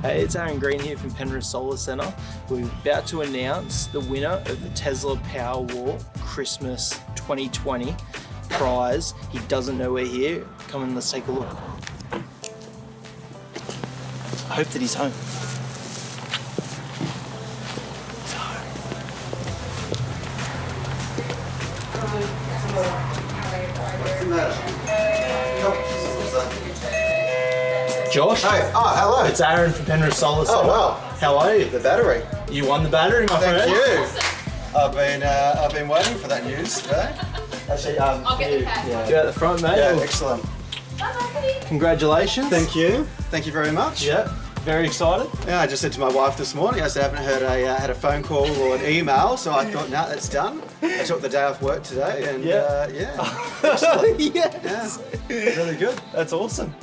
Hey, it's Aaron Green here from Penrith Solar Centre. We're about to announce the winner of the Tesla Powerwall Christmas 2020 prize. He doesn't know we're here. Come and let's take a look. I hope that he's home. He's home. Josh? Hey, oh, hello. It's Aaron from Penrith Solar Centre. Oh, wow. How are you? The battery. You won the battery, my friend. Thank you. I've been waiting for that news today. Actually, I'll get the cash. You're at the front, mate. yeah, excellent. Congratulations. Thank you. Thank you very much. Yeah, very excited. Yeah, I just said to my wife this morning, I said I haven't heard had a phone call or an email, so I thought, nah, that's done. I took the day off work today, and Yeah. yeah, Yes. yeah, really good. That's awesome.